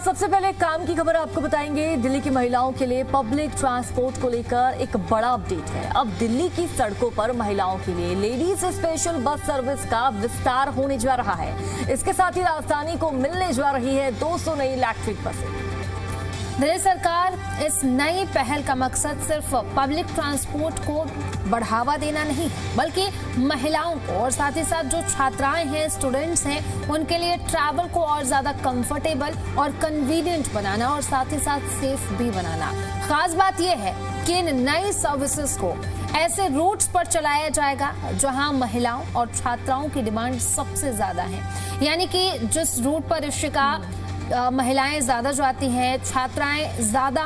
सबसे पहले काम की खबर आपको बताएंगे। दिल्ली की महिलाओं के लिए पब्लिक ट्रांसपोर्ट को लेकर एक बड़ा अपडेट है। अब दिल्ली की सड़कों पर महिलाओं के लिए लेडीज स्पेशल बस सर्विस का विस्तार होने जा रहा है। इसके साथ ही राजधानी को मिलने जा रही है 200 नई इलेक्ट्रिक बसें। दिल्ली सरकार इस नई पहल का मकसद सिर्फ पब्लिक ट्रांसपोर्ट को बढ़ावा देना नहीं है, बल्कि महिलाओं को और साथ ही साथ जो छात्राएं हैं, स्टूडेंट्स हैं, उनके लिए ट्रैवल को और ज्यादा कंफर्टेबल और कन्वीनियंट बनाना और साथ ही साथ सेफ भी बनाना। खास बात यह है कि इन नई सर्विसेज को ऐसे रूट्स पर चलाया जाएगा जहां महिलाओं और छात्राओं की डिमांड सबसे ज्यादा है। यानी कि जिस रूट पर ऋषिका महिलाएं ज्यादा जाती हैं, छात्राएं ज्यादा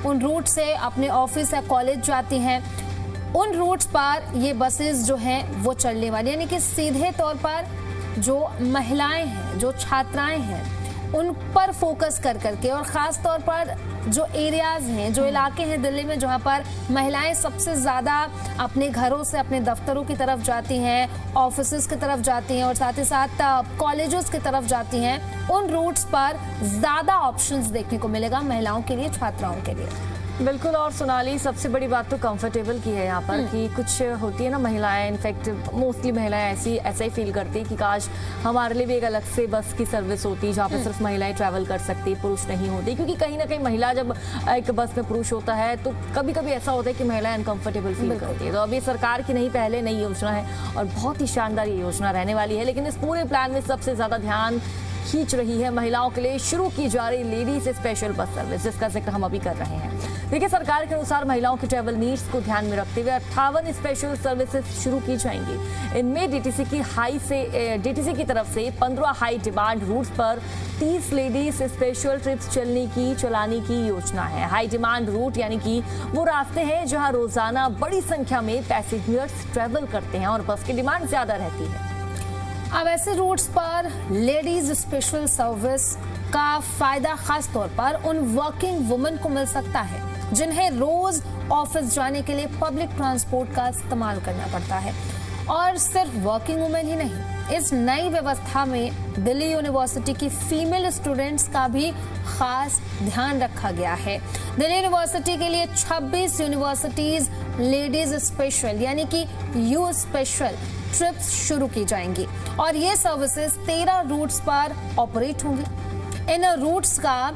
उन रूट से अपने ऑफिस या कॉलेज जाती हैं, उन रूट्स पर ये बसेस जो हैं वो चलने वाली। यानी कि सीधे तौर पर जो महिलाएं हैं, जो छात्राएं हैं, उन पर फोकस कर करके और खास तौर पर जो एरियाज हैं, जो इलाके हैं दिल्ली में जहां पर महिलाएं सबसे ज्यादा अपने घरों से अपने दफ्तरों की तरफ जाती हैं, ऑफिसेज की तरफ जाती हैं और साथ ही साथ कॉलेजेस की तरफ जाती हैं, उन रूट्स पर ज्यादा ऑप्शंस देखने को मिलेगा महिलाओं के लिए, छात्राओं के लिए। बिल्कुल। और सोनाली, सबसे बड़ी बात तो कंफर्टेबल की है यहाँ पर कि कुछ होती है ना महिलाएं, इनफैक्ट मोस्टली महिलाएं ऐसा ही फील करती है कि काश हमारे लिए भी एक अलग से बस की सर्विस होती जहाँ पे सिर्फ महिलाएं ट्रैवल कर सकती, पुरुष नहीं होती। क्योंकि कहीं ना कहीं महिला जब एक बस में पुरुष होता है तो कभी कभी ऐसा होता है कि महिलाएं अनकंफर्टेबल फील करती है। तो अभी सरकार की नहीं, पहले नई योजना है और बहुत ही शानदार ये योजना रहने वाली है। लेकिन इस पूरे प्लान में सबसे ज्यादा ध्यान खींच रही है महिलाओं के लिए शुरू की जा रही लेडीज स्पेशल बस सर्विस, जिसका जिक्र हम अभी कर रहे हैं। देखिए, सरकार के अनुसार महिलाओं की ट्रैवल नीड्स को ध्यान में रखते हुए 58 स्पेशल सर्विसेज शुरू की जाएंगी। इनमें डीटीसी की तरफ से 15 हाई डिमांड रूट्स पर 30 लेडीज स्पेशल ट्रिप्स चलाने की योजना है। हाई डिमांड रूट यानी कि वो रास्ते हैं जहां रोजाना बड़ी संख्या में पैसेंजर्स ट्रैवल करते हैं और बस की डिमांड ज्यादा रहती है। अब ऐसे रूट्स पर लेडीज स्पेशल सर्विस का फायदा खास तौर पर उन वर्किंग वुमेन को मिल सकता है जिन्हें रोज ऑफिस जाने के लिए पब्लिक ट्रांसपोर्ट का इस्तेमाल करना पड़ता है। और सिर्फ वर्किंग वुमेन ही नहीं, इस नई व्यवस्था में दिल्ली यूनिवर्सिटी की फीमेल स्टूडेंट्स का भी खास ध्यान रखा गया है। दिल्ली यूनिवर्सिटी के लिए 26 यूनिवर्सिटीज लेडीज स्पेशल यानी कि यू स्पेशल ट्रिप्स शुरू की जाएंगी और ये सर्विसेज 13 रूट्स पर ऑपरेट होंगी। इन रूट्स का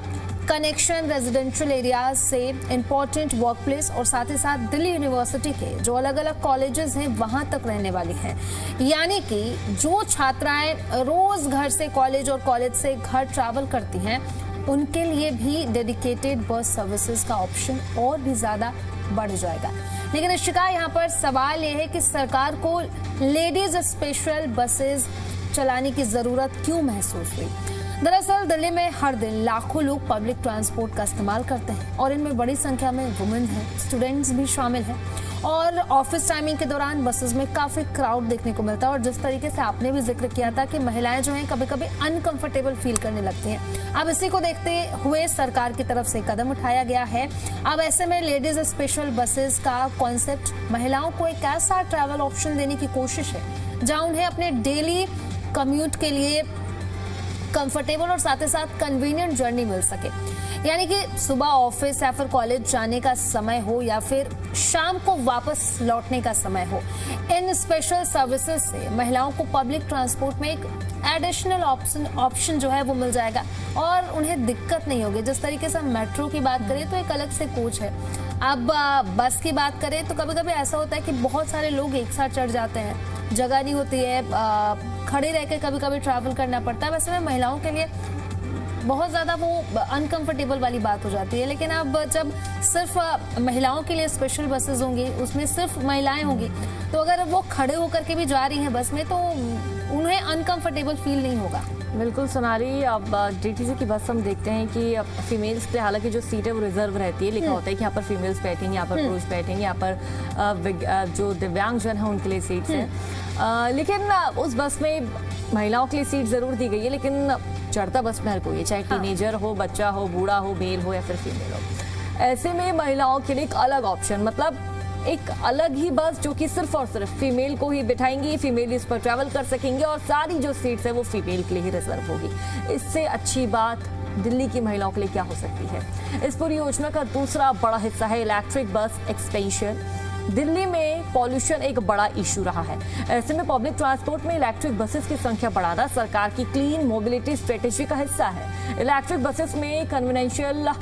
कनेक्शन रेजिडेंशियल एरियाज से इंपॉर्टेंट वर्क प्लेस और साथ ही साथ दिल्ली यूनिवर्सिटी के जो अलग अलग कॉलेजेस हैं वहां तक रहने वाली हैं। यानी कि जो छात्राएं रोज घर से कॉलेज और कॉलेज से घर ट्रैवल करती हैं, उनके लिए भी डेडिकेटेड बस सर्विसेज का ऑप्शन और भी ज्यादा बढ़ जाएगा। लेकिन ऋषिका, यहाँ पर सवाल यह है कि सरकार को लेडीज स्पेशल बसेस चलाने की जरूरत क्यों महसूस हुई? दरअसल दिल्ली में हर दिन लाखों लोग पब्लिक ट्रांसपोर्ट का इस्तेमाल करते हैं और इनमें बड़ी संख्या में वुमेन हैं, स्टूडेंट्स भी शामिल हैं और ऑफिस टाइमिंग के दौरान बसेस में काफी क्राउड देखने को मिलता है। और जिस तरीके से आपने भी जिक्र किया था कि महिलाएं जो हैं कभी कभी अनकंफर्टेबल फील करने लगती हैं, अब इसी को देखते हुए सरकार की तरफ से कदम उठाया गया है। अब ऐसे में लेडीज स्पेशल बसेस का कॉन्सेप्ट महिलाओं को एक ऐसा ट्रैवल ऑप्शन देने की कोशिश है जहां उन्हें अपने डेली कम्यूट के लिए कंफर्टेबल और साथ ही साथ कन्वीनियंट जर्नी मिल सके। यानी कि सुबह ऑफिस या फिर कॉलेज जाने का समय हो या फिर शाम को वापस लौटने का समय हो, इन स्पेशल सर्विसेज से महिलाओं को पब्लिक ट्रांसपोर्ट में एक एडिशनल ऑप्शन जो है वो मिल जाएगा और उन्हें दिक्कत नहीं होगी। जिस तरीके से हम मेट्रो की बात करें तो एक अलग से कोच है, अब बस की बात करें तो कभी कभी ऐसा होता है कि बहुत सारे लोग एक साथ चढ़ जाते हैं, जगह नहीं होती है, खड़े रह के कभी कभी ट्रैवल करना पड़ता है। वैसे में महिलाओं के लिए बहुत ज़्यादा वो अनकंफर्टेबल वाली बात हो जाती है। लेकिन अब जब सिर्फ महिलाओं के लिए स्पेशल बसेस होंगी, उसमें सिर्फ महिलाएं होंगी, तो अगर वो खड़े होकर के भी जा रही हैं बस में तो उन्हें अनकंफर्टेबल फील नहीं होगा। बिल्कुल सोनाली, अब डीटीसी की बस हम देखते हैं कि फीमेल्स पे हालांकि जो सीट है वो रिजर्व रहती है, लिखा होता है कि यहाँ पर फीमेल्स बैठेंगे, यहाँ पर पुरुष बैठेंगे, यहाँ पर जो दिव्यांगजन है उनके लिए सीट्स हैं। लेकिन उस बस में महिलाओं के लिए सीट जरूर दी गई है, लेकिन चढ़ता बस में हर कोई है, चाहे टीनेजर हो, बच्चा हो, बूढ़ा हो, मेल हो या फिर फीमेल हो। ऐसे में महिलाओं के लिए एक अलग ऑप्शन, मतलब एक अलग ही बस जो कि सिर्फ और सिर्फ फीमेल को ही बिठाएंगी, फीमेल इस पर ट्रैवल कर सकेंगे और सारी जो सीट्स है वो फीमेल के लिए ही रिजर्व होगी। इससे अच्छी बात दिल्ली की महिलाओं के लिए क्या हो सकती है। इस पूरी योजना का दूसरा बड़ा हिस्सा है इलेक्ट्रिक बस एक्सपेंशन। दिल्ली में पॉल्यूशन एक बड़ा इशू रहा है। ऐसे में पब्लिक ट्रांसपोर्ट में इलेक्ट्रिक बसेस की संख्या बढ़ाना सरकार की क्लीन मोबिलिटी स्ट्रेटेजी का हिस्सा है। इलेक्ट्रिक बसेस में कन्वेंशनल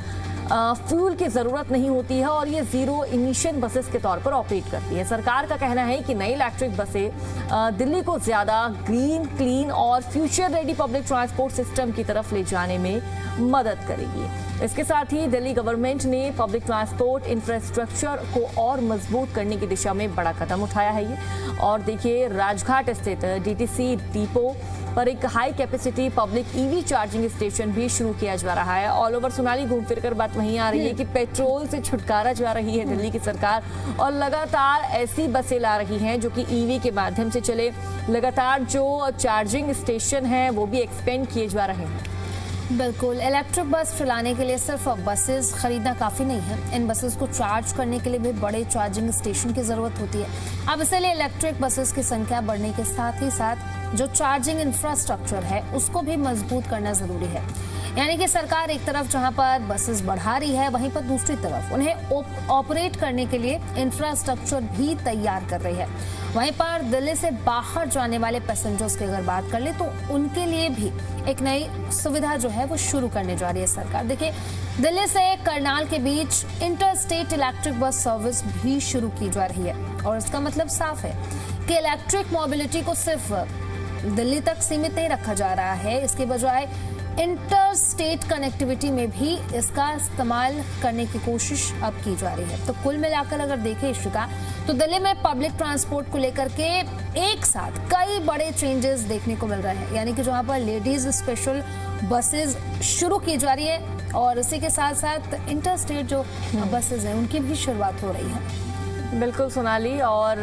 फ्यूल की जरूरत नहीं होती है और ये जीरो इमिशन बसेस के तौर पर ऑपरेट करती है। सरकार का कहना है कि नई इलेक्ट्रिक बसें दिल्ली को ज्यादा ग्रीन, क्लीन और future ready public transport system की तरफ ले जाने में मदद करेगी। इसके साथ ही दिल्ली गवर्नमेंट ने पब्लिक ट्रांसपोर्ट इंफ्रास्ट्रक्चर को और मजबूत करने की दिशा में बड़ा कदम उठाया है ये। और देखिए, राजघाट स्थित डीटीसी डिपो पर एक high capacity public EV charging station भी शुरू किया जा रहा है। ऑल ओवर सोनाली घूम फिर कर बात वहीं आ रही है कि पेट्रोल से छुटकारा जा रही है दिल्ली की सरकार और लगातार ऐसी बसें ला रही हैं जो कि ईवी के माध्यम से चले। लगातार जो चार्जिंग स्टेशन हैं वो भी एक्सपेंड किए जा रहे हैं। बिल्कुल, इलेक्ट्रिक बस चलाने के लिए सिर्फ बसेस खरीदना काफ़ी नहीं है। इन बसेस को चार्ज करने के लिए भी बड़े चार्जिंग स्टेशन की ज़रूरत होती है। अब इसलिए इलेक्ट्रिक बसेस की संख्या बढ़ने के साथ ही साथ जो चार्जिंग इंफ्रास्ट्रक्चर है उसको भी मजबूत करना ज़रूरी है। यानी कि सरकार एक तरफ जहां पर बसेस बढ़ा रही है, वहीं पर दूसरी तरफ उन्हें ऑपरेट करने के लिए इंफ्रास्ट्रक्चर भी तैयार कर रही है। वहीं पर दिल्ली से बाहर जाने वाले पैसेंजर्स की अगर बात कर ले तो उनके लिए भी एक नई सुविधा जो है वो शुरू करने जा रही है सरकार। देखिए, दिल्ली से करनाल के बीच inter state electric bus service भी शुरू की जा रही है और इसका मतलब साफ है कि इलेक्ट्रिक मोबिलिटी को सिर्फ दिल्ली तक सीमित नहीं रखा जा रहा है, इसके बजाय इंटर स्टेट कनेक्टिविटी में भी इसका इस्तेमाल करने की कोशिश अब की जा रही है। तो कुल मिलाकर अगर देखें इशिका, तो दिल्ली में पब्लिक ट्रांसपोर्ट को लेकर के एक साथ कई बड़े चेंजेस देखने को मिल रहे हैं। यानी कि जहां पर लेडीज स्पेशल बसेस शुरू की जा रही है और इसी के साथ साथ इंटर स्टेट जो बसेस हैं उनकी भी शुरुआत हो रही है। बिल्कुल सोनाली, और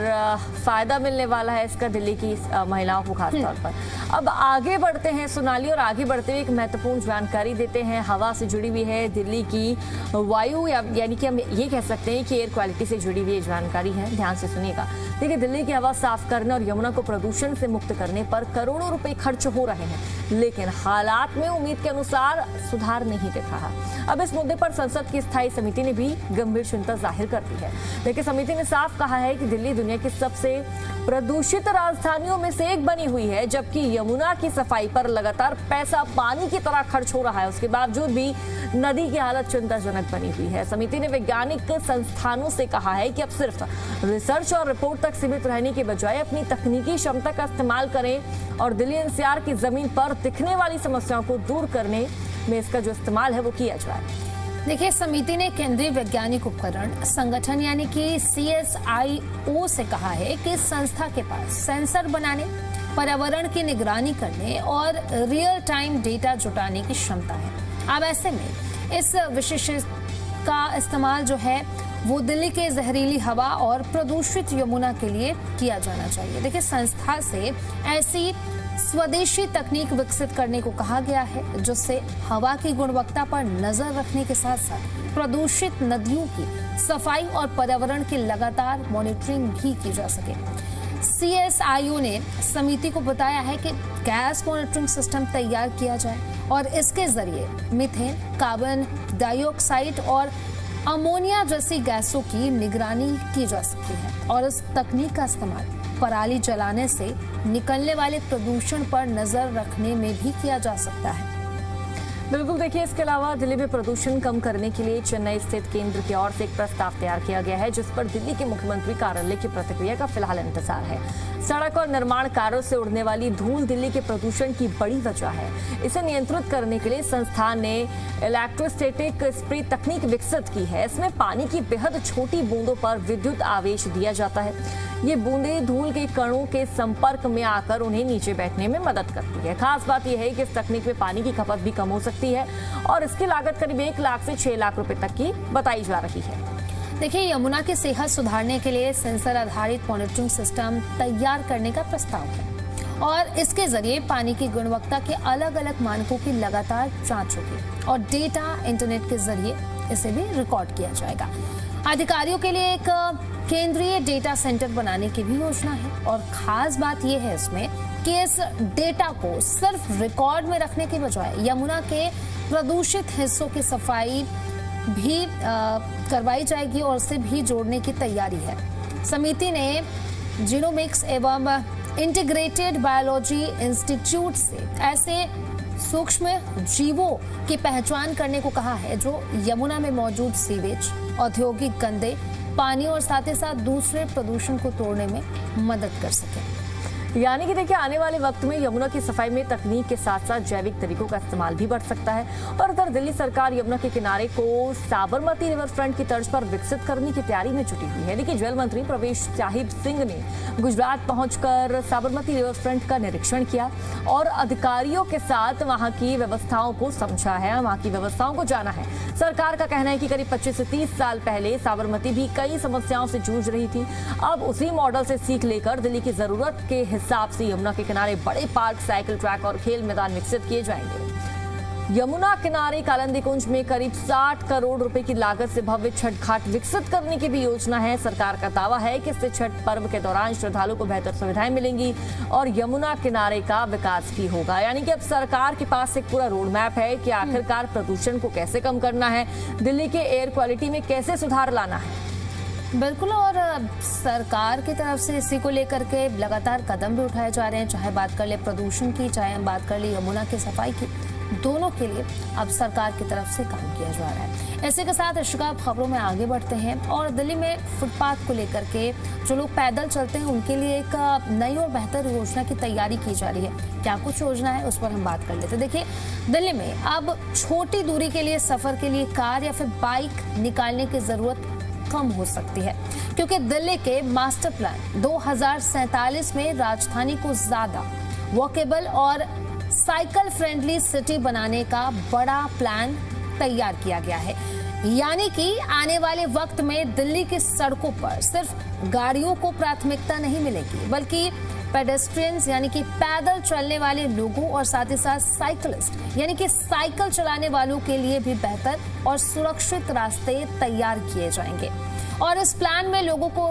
फायदा मिलने वाला है इसका दिल्ली की महिलाओं को खास तौर पर। अब आगे बढ़ते हैं सोनाली, और आगे बढ़ते हुए एक महत्वपूर्ण जानकारी देते हैं हवा से जुड़ी हुई है। दिल्ली की वायु यानी कि हम ये कह सकते हैं कि एयर क्वालिटी से जुड़ी हुई जानकारी है, ध्यान से सुनिएगा। देखिए, दिल्ली की हवा साफ करने और यमुना को प्रदूषण से मुक्त करने पर करोड़ों रुपए खर्च हो रहे हैं, लेकिन हालात में उम्मीद के अनुसार सुधार नहीं दिख रहा। अब इस मुद्दे पर संसद की स्थायी समिति ने भी गंभीर चिंता जाहिर कर दी है। देखिए, समिति ने साफ कहा है कि दिल्ली दुनिया की सबसे प्रदूषित राजधानियों में से एक बनी हुई है, जबकि यमुना की सफाई पर लगातार पैसा पानी की तरह खर्च हो रहा है। उसके बावजूद भी नदी की हालत चिंताजनक बनी हुई है। समिति ने वैज्ञानिक संस्थानों से कहा है कि अब सिर्फ रिसर्च और रिपोर्ट तक सीमित रहने के बजाय अपनी तकनीकी क्षमता का इस्तेमाल करें और दिल्ली एनसीआर की जमीन पर दिखने वाली समस्याओं को दूर करने में इसका जो इस्तेमाल है वो किया जाए। देखिए, समिति ने केंद्रीय वैज्ञानिक उपकरण संगठन यानी कि CSIO से कहा है कि संस्था के पास सेंसर बनाने, पर्यावरण की निगरानी करने और रियल टाइम डेटा जुटाने की क्षमता है। अब ऐसे में इस विशेषज्ञ का इस्तेमाल जो है वो दिल्ली के जहरीली हवा और प्रदूषित यमुना के लिए किया जाना चाहिए। देखिए, संस्था से ऐसी स्वदेशी तकनीक विकसित करने को कहा गया है जिससे हवा की गुणवत्ता पर नजर रखने के साथ साथ प्रदूषित नदियों की सफाई और पर्यावरण की लगातार मॉनिटरिंग भी की जा सके। CSIO ने समिति को बताया है कि गैस मॉनिटरिंग सिस्टम तैयार किया जाए और इसके जरिए मीथेन, कार्बन डाइऑक्साइड और अमोनिया जैसी गैसों की निगरानी की जा सकती है और इस तकनीक का इस्तेमाल पराली जलाने से निकलने वाले प्रदूषण पर नजर रखने में भी किया जा सकता है। बिल्कुल, देखिए, इसके अलावा दिल्ली में प्रदूषण कम करने के लिए चेन्नई स्थित केंद्र की ओर से एक प्रस्ताव तैयार किया गया है, जिस पर दिल्ली के मुख्यमंत्री कार्यालय की प्रतिक्रिया का फिलहाल इंतजार है। सड़क और निर्माण कार्यों से उड़ने वाली धूल दिल्ली के प्रदूषण की बड़ी वजह है। इसे नियंत्रित करने के लिए संस्थान ने इलेक्ट्रोस्टैटिक स्प्रे तकनीक विकसित की है। इसमें पानी की बेहद छोटी बूंदों पर विद्युत आवेश दिया जाता है। ये बूंदें धूल के कणों के संपर्क में आकर उन्हें नीचे बैठने में मदद करती है। खास बात यह है कि इस तकनीक में पानी की खपत भी कम हो सकती है और इसकी लागत करीब 1 लाख से 6 लाख रुपए तक की बताई जा रही है। देखिए, यमुना की सेहत सुधारने के लिए सेंसर आधारित मॉनिटरिंग सिस्टम तैयार करने का प्रस्ताव है और इसके जरिए पानी की गुणवत्ता के अलग अलग मानकों की लगातार जांच होगी और डेटा इंटरनेट के जरिए इसे भी रिकॉर्ड किया जाएगा। अधिकारियों के लिए एक केंद्रीय डेटा सेंटर बनाने की भी योजना है और खास बात यह है इसमें कि इस डेटा को सिर्फ रिकॉर्ड में रखने के बजाय यमुना के प्रदूषित हिस्सों की सफाई भी करवाई जाएगी और उसे भी जोड़ने की तैयारी है। समिति ने जीनोमिक्स एवं इंटीग्रेटेड बायोलॉजी इंस्टीट्यूट से ऐसे सूक्ष्म जीवों की पहचान करने को कहा है जो यमुना में मौजूद सीवेज, औद्योगिक गंदे पानी और साथ ही साथ दूसरे प्रदूषण को तोड़ने में मदद कर सके। यानी कि देखिए, आने वाले वक्त में यमुना की सफाई में तकनीक के साथ साथ जैविक तरीकों का इस्तेमाल भी बढ़ सकता है। और उधर दिल्ली सरकार यमुना के किनारे को साबरमती रिवर फ्रंट की तर्ज पर विकसित करने की तैयारी में जुटी हुई है। देखिए, जल मंत्री प्रवेश साहिब सिंह ने गुजरात पहुंचकर साबरमती रिवर फ्रंट का निरीक्षण किया और अधिकारियों के साथ वहां की व्यवस्थाओं को समझा है, वहां की व्यवस्थाओं को जाना है। सरकार का कहना है कि करीब 25 से 30 साल पहले साबरमती भी कई समस्याओं से जूझ रही थी। अब उसी मॉडल से सीख लेकर दिल्ली की जरूरत के हिसाब से यमुना के किनारे बड़े पार्क, साइकिल ट्रैक और खेल मैदान विकसित किए जाएंगे। यमुना किनारे कालिंदी कुंज में करीब 60 करोड़ रुपए की लागत से भव्य छठ घाट विकसित करने की भी योजना है। सरकार का दावा है कि इससे छठ पर्व के दौरान श्रद्धालुओं को बेहतर सुविधाएं मिलेंगी और यमुना किनारे का विकास भी होगा। यानी कि अब सरकार के पास एक पूरा रोड मैप है कि आखिरकार प्रदूषण को कैसे कम करना है, दिल्ली के एयर क्वालिटी में कैसे सुधार लाना है। बिल्कुल, और सरकार की तरफ से इसी को लेकर के लगातार कदम भी उठाए जा रहे हैं, चाहे बात कर ले प्रदूषण की, चाहे हम बात कर ले यमुना की सफाई की, दोनों के लिए अब सरकार की तरफ से काम किया जा रहा है। इसी के साथ इश्का खबरों में आगे बढ़ते हैं और दिल्ली में फुटपाथ को लेकर के जो लोग पैदल चलते हैं उनके लिए एक नई और बेहतर योजना की तैयारी की जा रही है। क्या कुछ योजना है उस पर हम बात कर लेते हैं। देखिए, दिल्ली में अब छोटी दूरी के लिए सफर के लिए कार या फिर बाइक निकालने की जरूरत कम हो सकती है, क्योंकि दिल्ली के मास्टर प्लान 2047 में राजधानी को ज्यादा वॉकेबल और साइकिल फ्रेंडली सिटी बनाने का बड़ा प्लान तैयार किया गया है। यानी कि आने वाले वक्त में दिल्ली की सड़कों पर सिर्फ गाड़ियों को प्राथमिकता नहीं मिलेगी, बल्कि पेडेस्ट्रियंस यानी कि पैदल चलने वाले लोगों और साथ ही साथ साइकिलिस्ट यानी कि साइकिल चलाने वालों के लिए भी बेहतर और सुरक्षित रास्ते तैयार किए जाएंगे। और इस प्लान में लोगों को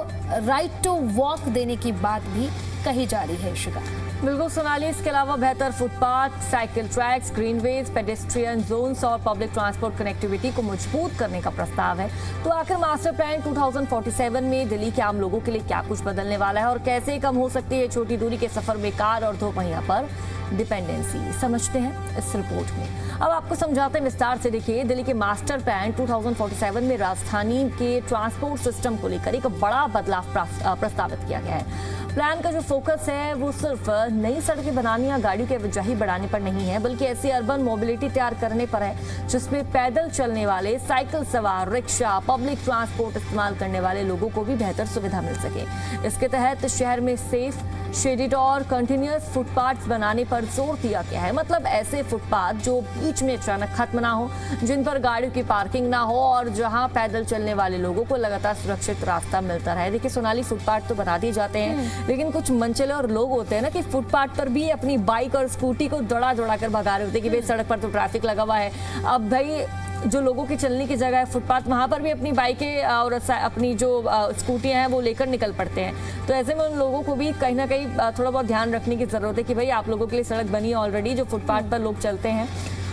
राइट टू वॉक देने की बात भी कही जा रही है। शिका बिल्कुल सोनाली, इसके अलावा बेहतर footpath, cycle tracks, greenways, pedestrian zones और पब्लिक ट्रांसपोर्ट कनेक्टिविटी को मजबूत करने का प्रस्ताव है। तो आखिर मास्टर प्लान 2047 में दिल्ली के आम लोगों के लिए क्या कुछ बदलने वाला है और कैसे कम हो सकती है छोटी दूरी के सफर में कार और दो पहिया पर डिपेंडेंसी, समझते हैं इस रिपोर्ट में। अब आपको समझाते हैं विस्तार से। देखिए, दिल्ली के मास्टर प्लान 2047 में राजधानी के ट्रांसपोर्ट सिस्टम को लेकर एक बड़ा बदलाव प्रस्तावित किया गया है। प्लान का जो फोकस है वो सिर्फ नई सड़कें बनाने या गाड़ी की आवाजाही बढ़ाने पर नहीं है, बल्कि ऐसी अर्बन मोबिलिटी तैयार करने पर है जिसमें पैदल चलने वाले, साइकिल सवार, रिक्शा, पब्लिक ट्रांसपोर्ट इस्तेमाल करने वाले लोगों को भी बेहतर सुविधा मिल सके। इसके तहत शहर में सेफ, शेडेड और कंटिन्यूअस फुटपाथ बनाने पर जोर दिया गया है। मतलब ऐसे फुटपाथ जो बीच में अचानक खत्म ना हो, जिन पर गाड़ियों की पार्किंग ना हो और जहां पैदल चलने वाले लोगों को लगातार सुरक्षित रास्ता मिलता रहे। देखिए सोनाली, फुटपाथ तो बना दिए जाते हैं, लेकिन कुछ मनचले और लोग होते हैं ना कि फुटपाथ पर भी अपनी बाइक और स्कूटी को दौड़ा दौड़ा कर भगा रहे होते हैं कि भाई सड़क पर तो ट्रैफिक लगा हुआ है। अब भाई जो लोगों की चलने की जगह है फुटपाथ, वहां पर भी अपनी बाइकें और अपनी जो स्कूटियां हैं वो लेकर निकल पड़ते हैं। तो ऐसे में उन लोगों को भी कहीं ना कहीं थोड़ा बहुत ध्यान रखने की जरूरत है कि भाई आप लोगों के लिए सड़क बनी है ऑलरेडी, जो फुटपाथ पर लोग चलते हैं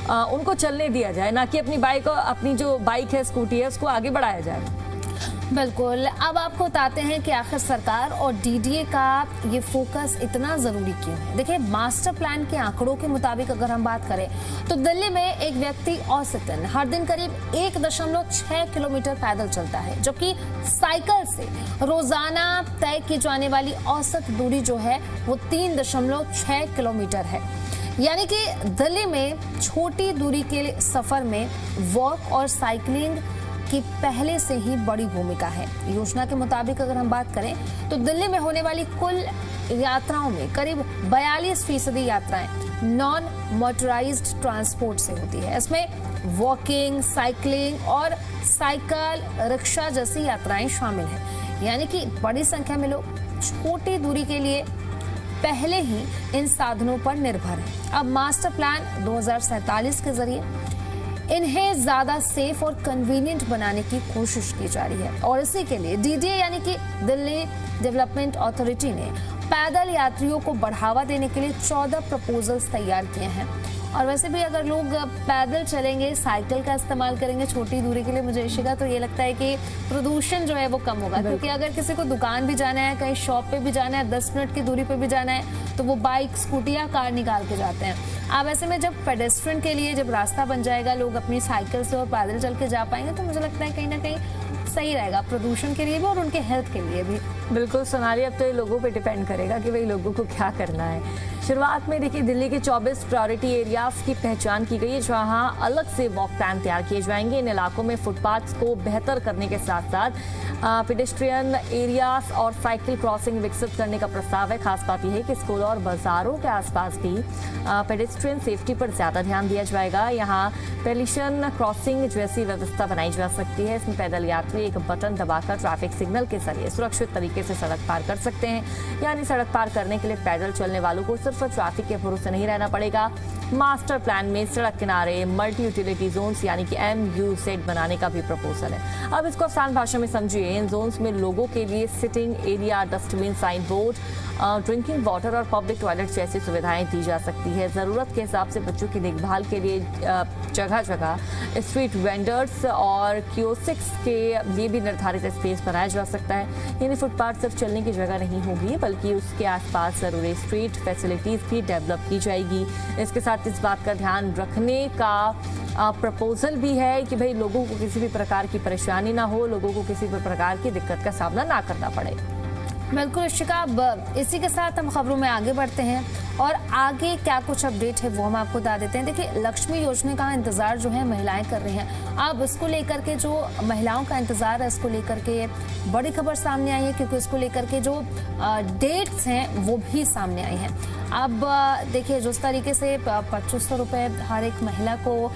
उनको चलने दिया जाए, ना कि अपनी बाइक और अपनी जो बाइक है, स्कूटी है, उसको आगे बढ़ाया जाए। बिल्कुल, अब आपको बताते हैं कि आखिर सरकार और डीडीए का ये फोकस इतना जरूरी क्यों है। देखिए, मास्टर प्लान के आंकड़ों के मुताबिक अगर हम बात करें तो दिल्ली में एक व्यक्ति औसतन हर दिन करीब 1.6 किलोमीटर पैदल चलता है, जबकि साइकिल से रोजाना तय की जाने वाली औसत दूरी जो है वो 3.6 किलोमीटर है। यानी कि दिल्ली में छोटी दूरी के सफर में वॉक और साइकिलिंग की पहले से ही बड़ी भूमिका है। योजना के मुताबिक अगर हम बात करें तो दिल्ली में होने वाली कुल यात्राओं में करीब 42% यात्राएं नॉन मोटराइज्ड ट्रांसपोर्ट से होती है। इसमें वॉकिंग, साइकिलिंग और साइकिल रिक्शा जैसी यात्राएं शामिल हैं। यानी कि बड़ी संख्या में लोग छोटी दूरी के लिए पहले ही इन साधनों पर निर्भर है। अब मास्टर प्लान 2047 के जरिए इन्हें ज्यादा सेफ और कन्वीनियंट बनाने की कोशिश की जा रही है। और इसी के लिए DDA यानी कि दिल्ली डेवलपमेंट अथॉरिटी ने पैदल यात्रियों को बढ़ावा देने के लिए 14 प्रपोजल्स तैयार किए हैं। और वैसे भी अगर लोग पैदल चलेंगे, साइकिल का इस्तेमाल करेंगे छोटी दूरी के लिए, मुझे इशिका तो ये लगता है कि प्रदूषण जो है वो कम होगा। क्योंकि अगर किसी को दुकान भी जाना है, कहीं शॉप पे भी जाना है, 10 मिनट की दूरी पे भी जाना है, तो वो बाइक, स्कूटी या कार निकाल के जाते हैं। अब ऐसे में जब पेडेस्ट्रियन के लिए जब रास्ता बन जाएगा, लोग अपनी साइकिल से और पैदल चल के जा पाएंगे, तो मुझे लगता है कहीं ना कहीं सही रहेगा प्रदूषण के लिए भी और उनके हेल्थ के लिए भी। बिल्कुल सोनाली, अब तो ये लोगों पे डिपेंड करेगा कि भाई लोगों को क्या करना है। शुरुआत में देखिए दिल्ली के 24 प्रायोरिटी एरियाज की पहचान की गई है जहां अलग से वॉक प्लान तैयार किए जाएंगे। इन इलाकों में फुटपाथ्स को बेहतर करने के साथ साथ पेडेस्ट्रियन एरियाज और साइकिल क्रॉसिंग विकसित करने का प्रस्ताव है। खास बात यह है कि स्कूल और बाजारों के आसपास भी पेडेस्ट्रियन सेफ्टी पर ज्यादा ध्यान दिया जाएगा। यहाँ पेलिशन क्रॉसिंग जैसी व्यवस्था बनाई जा सकती है। इसमें पैदल यात्री एक बटन दबाकर ट्रैफिक सिग्नल के जरिए सुरक्षित तरीके से सड़क पार कर सकते हैं। यानी सड़क पार करने के लिए पैदल चलने वालों को सिर्फ ट्रैफिक के भरोसे नहीं रहना पड़ेगा। मास्टर प्लान में सड़क किनारे मल्टी यूटिलिटी जोन्स यानी कि MUZ बनाने का भी प्रपोजल है। अब इसको आसान भाषा में समझिए। इन जोन्स में लोगों के लिए sitting area, dustbin, sign board, drinking water और पब्लिक टॉयलेट जैसी सुविधाएं दी जा सकती है। जरूरत के हिसाब से बच्चों की देखभाल के लिए जगह जगह स्ट्रीट वेंडर्स और कियोस्क्स के लिए भी निर्धारित स्पेस बनाया जा सकता है। यानी फुटपाथ सिर्फ चलने की जगह नहीं होगी बल्कि उसके आसपास जरूरी स्ट्रीट फैसिलिटीज भी डेवलप की जाएगी। इसके साथ इस बात का ध्यान रखने का प्रपोजल भी है कि भाई लोगों को किसी भी प्रकार की परेशानी ना हो, लोगों को किसी भी प्रकार की दिक्कत का सामना ना करना पड़े। बिल्कुल इशिका, अब इसी के साथ हम खबरों में आगे बढ़ते हैं और आगे क्या कुछ अपडेट है वो हम आपको बता देते हैं। देखिए, लक्ष्मी योजना का इंतजार जो है महिलाएं कर रही हैं। अब इसको लेकर के जो महिलाओं का इंतजार है, इसको लेकर के बड़ी खबर सामने आई है क्योंकि इसको लेकर के जो डेट्स हैं वो भी सामने आई हैं। अब देखिए, जिस तरीके से 2500 रुपये हर एक महिला को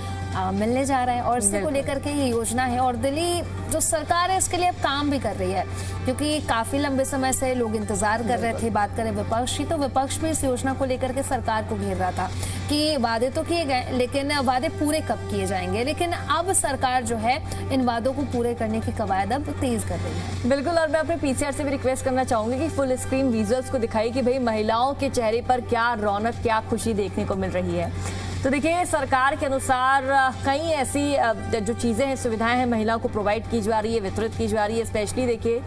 मिलने जा रहा है और इसी को लेकर के ये योजना है और दिल्ली जो सरकार है इसके लिए अब काम भी कर रही है क्योंकि काफी लंबे समय से लोग इंतजार कर रहे थे। बात करें विपक्ष की, तो विपक्ष भी इस योजना को लेकर के सरकार को घेर रहा था कि वादे तो किए गए लेकिन वादे पूरे कब किए जाएंगे। लेकिन अब सरकार जो है इन वादों को पूरे करने की कवायद अब तेज कर रही है। बिल्कुल, और मैं अपने PCR से भी रिक्वेस्ट करना चाहूंगी कि फुल स्क्रीन विजुअल्स को दिखाई कि भाई महिलाओं के चेहरे पर क्या रौनक, क्या खुशी देखने को मिल रही है। तो देखिए, सरकार के अनुसार कई ऐसी जो चीजें हैं, सुविधाएं हैं, महिलाओं को प्रोवाइड की जा रही है, वितरित की जा रही है। स्पेशली देखिए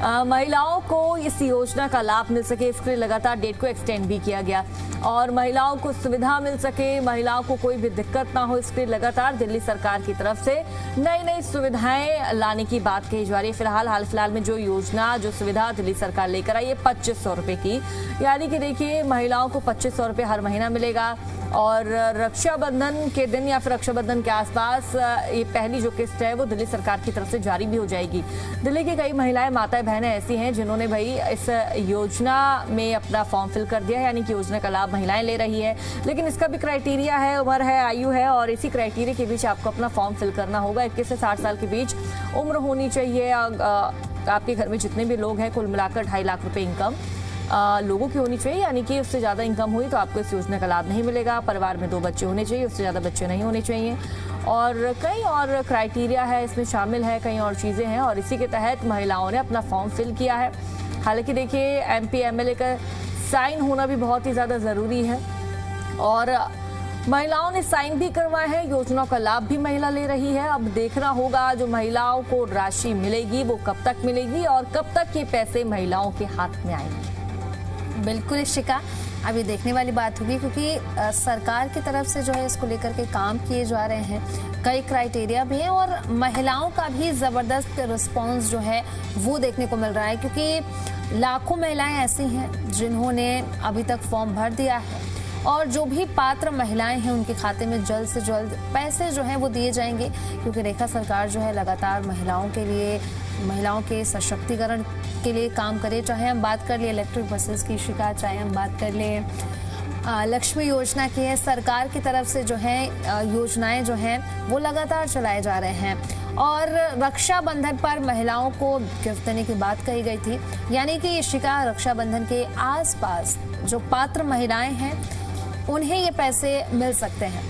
महिलाओं को इस योजना का लाभ मिल सके, इसके लिए लगातार डेट को एक्सटेंड भी किया गया और महिलाओं को सुविधा मिल सके, महिलाओं को कोई भी दिक्कत ना हो, इसके लिए लगातार दिल्ली सरकार की तरफ से नई नई सुविधाएं लाने की बात कही जा रही है। हाल फिलहाल में जो योजना, जो सुविधा दिल्ली सरकार लेकर आई है 2500 रुपये की, यानी कि देखिए महिलाओं को 2500 रुपये हर महीना मिलेगा और रक्षाबंधन के दिन या फिर रक्षाबंधन के आसपास ये पहली जो किस्त है वो दिल्ली सरकार की तरफ से जारी भी हो जाएगी। दिल्ली की कई महिलाएं, माताएं, बहनें ऐसी हैं जिन्होंने भाई इस योजना में अपना फॉर्म फिल कर दिया है, यानी कि योजना का लाभ महिलाएं ले रही है। लेकिन इसका भी क्राइटेरिया है, उम्र है, आयु है और इसी क्राइटेरिया के बीच आपको अपना फॉर्म फिल करना होगा। 21 से 60 साल के बीच उम्र होनी चाहिए। आपके घर में जितने भी लोग हैं, कुल मिलाकर 2.5 लाख रुपए इनकम लोगों की होनी चाहिए, यानी कि उससे ज़्यादा इनकम हुई तो आपको इस योजना का लाभ नहीं मिलेगा। परिवार में 2 बच्चे होने चाहिए, उससे ज़्यादा बच्चे नहीं होने चाहिए और कई और क्राइटेरिया है इसमें शामिल है, कई और चीज़ें हैं और इसी के तहत महिलाओं ने अपना फॉर्म फिल किया है। हालांकि देखिए, MP MLA का साइन होना भी बहुत ही ज़्यादा ज़रूरी है और महिलाओं ने साइन भी करवाए हैं। योजना का लाभ भी महिला ले रही है। अब देखना होगा जो महिलाओं को राशि मिलेगी वो कब तक मिलेगी और कब तक ये पैसे महिलाओं के हाथ में आएंगे। बिल्कुल इशिका, अभी देखने वाली बात होगी क्योंकि सरकार की तरफ से जो है इसको लेकर के काम किए जा रहे हैं, कई क्राइटेरिया भी हैं और महिलाओं का भी ज़बरदस्त रिस्पांस जो है वो देखने को मिल रहा है क्योंकि लाखों महिलाएं ऐसी हैं जिन्होंने अभी तक फॉर्म भर दिया है और जो भी पात्र महिलाएं हैं उनके खाते में जल्द से जल्द पैसे जो हैं वो दिए जाएंगे क्योंकि रेखा सरकार जो है लगातार महिलाओं के लिए, महिलाओं के सशक्तिकरण के लिए काम करे। चाहे हम बात कर ले इलेक्ट्रिक बसेस की शिकायत, चाहे हम बात कर ले लक्ष्मी योजना की है, सरकार की तरफ से जो है योजनाएं जो हैं वो लगातार चलाए जा रहे हैं। और रक्षाबंधन पर महिलाओं को गिफ्ट देने की बात कही गई थी, यानी कि ये शिका रक्षाबंधन के आसपास जो पात्र महिलाएं हैं उन्हें ये पैसे मिल सकते हैं।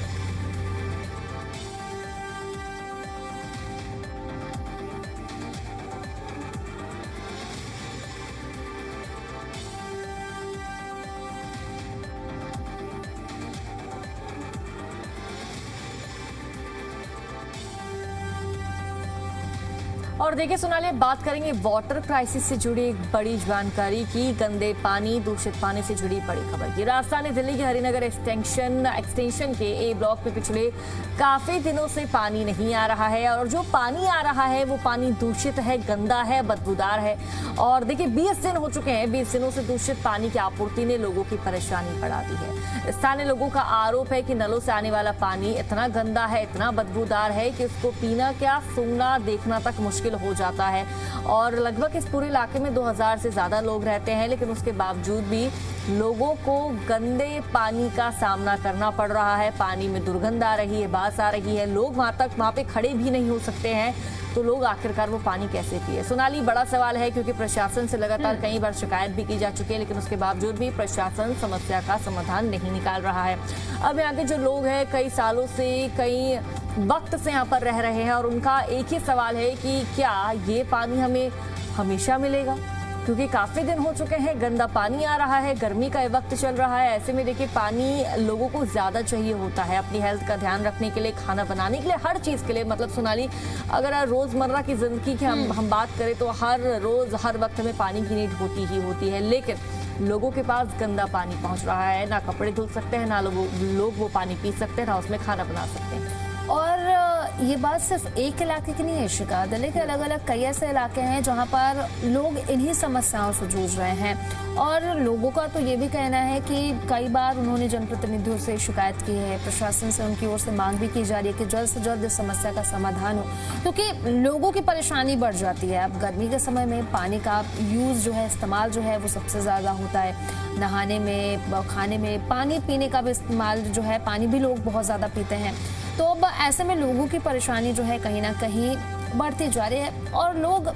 और देखिए सोनाली, बात करेंगे वाटर क्राइसिस से जुड़ी एक बड़ी जानकारी की। गंदे पानी, दूषित पानी से जुड़ी बड़ी खबर की। राजधानी दिल्ली के हरिनगर एक्सटेंशन के ए ब्लॉक में पिछले काफी दिनों से पानी नहीं आ रहा है और जो पानी आ रहा है वो पानी दूषित है, गंदा है, बदबूदार है। और देखिए 20 दिन हो चुके हैं, 20 दिनों से दूषित पानी की आपूर्ति ने लोगों की परेशानी बढ़ा दी है। स्थानीय लोगों का आरोप है कि नलों से आने वाला पानी इतना गंदा है, इतना बदबूदार है कि उसको पीना क्या, सूंघना, देखना तक मुश्किल हो जाता है। और लगभग इस पूरे इलाके में 2000 से ज्यादा लोग रहते हैं, लेकिन उसके बावजूद भी लोगों को गंदे पानी का सामना करना पड़ रहा है। पानी में दुर्गंध आ रही है, बास आ रही है, लोग वहां पे खड़े भी नहीं हो सकते हैं। तो लोग आखिरकार वो पानी कैसे पिए? सोनाली, बड़ा सवाल है क्योंकि प्रशासन से लगातार कई बार शिकायत भी की जा चुकी है, लेकिन उसके बावजूद भी प्रशासन समस्या का समाधान नहीं निकाल रहा है। अब यहाँ के जो लोग हैं कई सालों से, कई वक्त से यहाँ पर रह रहे हैं और उनका एक ही सवाल है कि क्या ये पानी हमें हमेशा मिलेगा? क्योंकि काफी दिन हो चुके हैं, गंदा पानी आ रहा है, गर्मी का वक्त चल रहा है। ऐसे में देखिए पानी लोगों को ज्यादा चाहिए होता है अपनी हेल्थ का ध्यान रखने के लिए, खाना बनाने के लिए, हर चीज के लिए। मतलब सोनाली, अगर रोजमर्रा की जिंदगी की हम बात करें तो हर रोज हर वक्त हमें पानी की नीड होती ही होती है, लेकिन लोगों के पास गंदा पानी पहुंच रहा है। ना कपड़े धुल सकते हैं, ना लोग वो पानी पी सकते हैं, ना उसमें खाना बना सकते हैं। और ये बात सिर्फ एक इलाके की नहीं है शिका, दिल्ली के अलग अलग कई ऐसे इलाके हैं जहां पर लोग इन्हीं समस्याओं से जूझ रहे हैं। और लोगों का तो ये भी कहना है कि कई बार उन्होंने जनप्रतिनिधियों से शिकायत की है, प्रशासन से उनकी ओर से मांग भी की जा रही है कि जल्द से जल्द इस समस्या का समाधान हो, क्योंकि लोगों की परेशानी बढ़ जाती है। अब गर्मी के समय में पानी का यूज जो है, इस्तेमाल जो है वो सबसे ज्यादा होता है। नहाने में, खाने में, पानी पीने का भी इस्तेमाल जो है, पानी भी लोग बहुत ज्यादा पीते हैं। तो अब ऐसे में लोगों की परेशानी जो है कहीं ना कहीं बढ़ती जा रही है। और लोग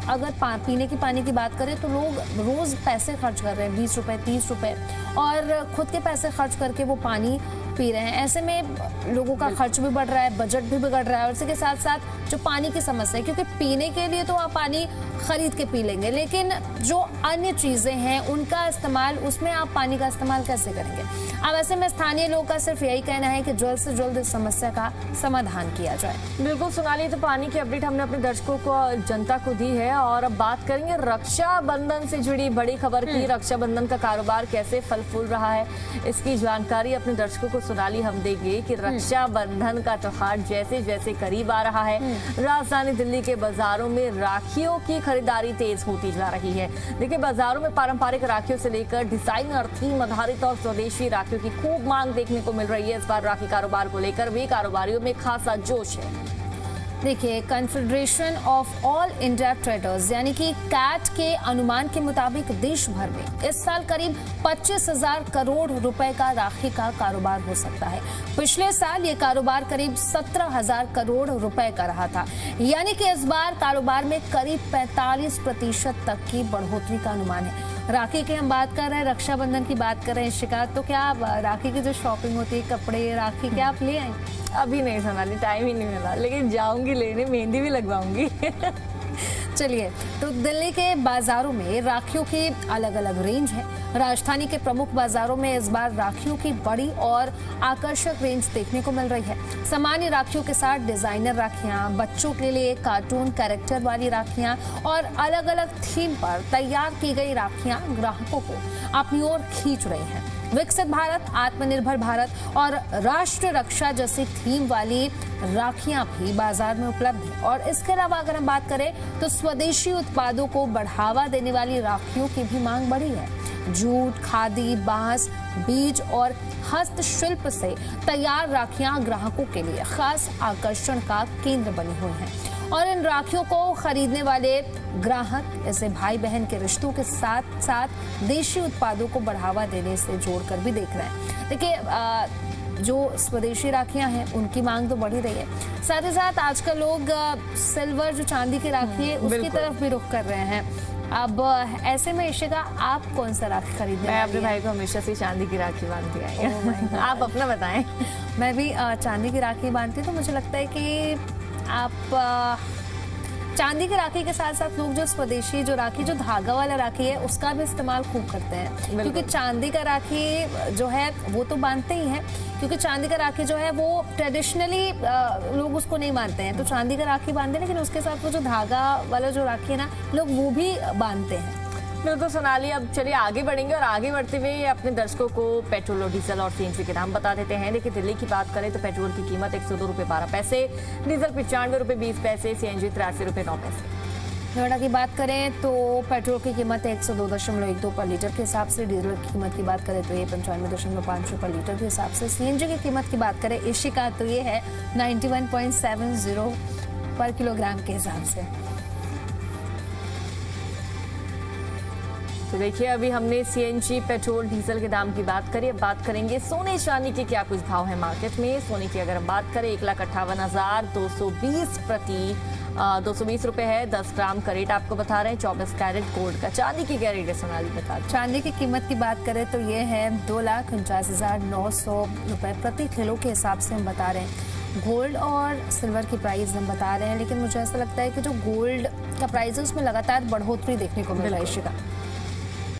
अगर पीने की पानी की बात करें तो लोग रोज पैसे खर्च कर रहे हैं, 20 रुपए, 30 रुपए, और खुद के पैसे खर्च करके वो पानी पी रहे हैं। ऐसे में लोगों का खर्च भी बढ़ रहा है, बजट भी बिगड़ रहा है। और इसी के साथ साथ जो पानी की समस्या है, क्योंकि पीने के लिए तो आप पानी खरीद के पी लेंगे, लेकिन जो अन्य चीजें हैं उनका इस्तेमाल, उसमें आप पानी का इस्तेमाल कैसे करेंगे? अब ऐसे में स्थानीय लोगों का सिर्फ यही कहना है कि जल्द से जल्द इस समस्या का समाधान किया जाए। बिल्कुल सोनाली, तो पानी की अपडेट हमने अपने दर्शकों को, जनता को दी है। और अब बात करेंगे रक्षाबंधन से जुड़ी बड़ी खबर की। रक्षाबंधन का कारोबार कैसे फल फूल रहा है, इसकी जानकारी अपने दर्शकों को सोनाली हम देंगे कि रक्षाबंधन का त्योहार जैसे जैसे करीब आ रहा है, राजधानी दिल्ली के बाजारों में राखियों की खरीदारी तेज होती जा रही है। देखिए बाजारों में पारंपरिक राखियों से लेकर डिजाइनर, थीम आधारित और स्वदेशी राखियों की खूब मांग देखने को मिल रही है। इस बार राखी कारोबार को लेकर भी कारोबारियों में खासा जोश है। देखिए, confederation of all India traders यानी कि कैट के अनुमान के मुताबिक देश भर में इस साल करीब 25,000 करोड़ रुपए का राखी का कारोबार हो सकता है। पिछले साल ये कारोबार करीब 17,000 करोड़ रुपए का रहा था, यानी कि इस बार कारोबार में करीब 45% तक की बढ़ोतरी का अनुमान है। राखी की हम बात कर रहे हैं, रक्षाबंधन की बात कर रहे हैं शिकायत, तो क्या राखी की जो शॉपिंग होती है, कपड़े, राखी, क्या आप ले आए? अभी नहीं सोनाली, टाइम ही नहीं मिला, लेकिन जाऊंगी लेने, मेहंदी भी लगवाऊंगी। चलिए, तो दिल्ली के बाजारों में राखियों की अलग अलग रेंज है। राजधानी के प्रमुख बाजारों में इस बार राखियों की बड़ी और आकर्षक रेंज देखने को मिल रही है। सामान्य राखियों के साथ डिजाइनर राखियां, बच्चों के लिए कार्टून कैरेक्टर वाली राखियां और अलग अलग थीम पर तैयार की गई राखियां ग्राहकों को अपनी ओर खींच रही हैं। विकसित भारत, आत्मनिर्भर भारत और राष्ट्र रक्षा जैसी थीम वाली राखियां भी बाजार में उपलब्ध है। और इसके अलावा अगर हम बात करें तो स्वदेशी उत्पादों को बढ़ावा देने वाली राखियों की भी मांग बढ़ी है। जूट, खादी, बांस, बीज और हस्तशिल्प से तैयार राखियां ग्राहकों के लिए खास आकर्षण का केंद्र बनी हुई हैं। और इन राखियों को खरीदने वाले ग्राहक इसे भाई बहन के रिश्तों के साथ साथ देशी उत्पादों को बढ़ावा देने से जोड़कर भी देख रहे हैं। देखिए, जो स्वदेशी राखियां हैं उनकी मांग तो बढ़ ही रही है, साथ ही साथ आजकल लोग सिल्वर, जो चांदी की राखी है, उसकी तरफ भी रुख कर रहे हैं। अब ऐसे में इशिका, आप कौन सा राखी खरीदने? मैं अपने भाई को हमेशा से चांदी की राखी बांधती आई हूं। आप अपना बताएं। मैं भी चांदी की राखी बांधती, तो मुझे लगता है कि आप चांदी की राखी के साथ साथ लोग जो स्वदेशी जो राखी, जो धागा वाला राखी है, उसका भी इस्तेमाल खूब करते हैं। क्योंकि चांदी का राखी जो है वो तो बांधते ही हैं, क्योंकि चांदी का राखी जो है वो ट्रेडिशनली लोग उसको नहीं मानते हैं, तो चांदी का राखी बांधते हैं, लेकिन उसके साथ वो जो धागा वाला जो राखी है ना, लोग वो भी बांधते हैं। बिल्कुल सोनाली, अब चलिए आगे बढ़ेंगे और आगे बढ़ते हुए अपने दर्शकों को पेट्रोल और डीजल और सीएनजी के दाम बता देते हैं। देखिए दिल्ली की बात करें तो पेट्रोल की कीमत 102 रुपये 12 पैसे, डीजल 95 रुपये 20 पैसे, सीएनजी 83 रुपये 9 पैसे। नोएडा की बात करें तो पेट्रोल की कीमत है 102.12 पर लीटर के हिसाब से, डीजल की कीमत की बात करें तो ये 95.5 पर लीटर के हिसाब से, सीएनजी की कीमत की बात करें इसी का तो ये है 91.70 पर किलोग्राम के हिसाब से। तो देखिए अभी हमने सीएनजी, पेट्रोल, डीजल के दाम की बात करी, अब बात करेंगे सोने चांदी के क्या कुछ भाव है मार्केट में। सोने की अगर हम बात करें 1,58,220 प्रति 220 रुपए है 10 ग्राम का रेट आपको बता रहे हैं। 24 कैरेट गोल्ड का। चांदी की क्या रेट है सोनाली बता दें। चांदी की कीमत की बात करें तो ये है 2,49,900 रुपए प्रति किलो के हिसाब से हम बता रहे हैं। गोल्ड और सिल्वर की प्राइस हम बता रहे हैं, लेकिन मुझे ऐसा लगता है कि जो गोल्ड का प्राइस है उसमें लगातार बढ़ोतरी देखने को मिल रहा है।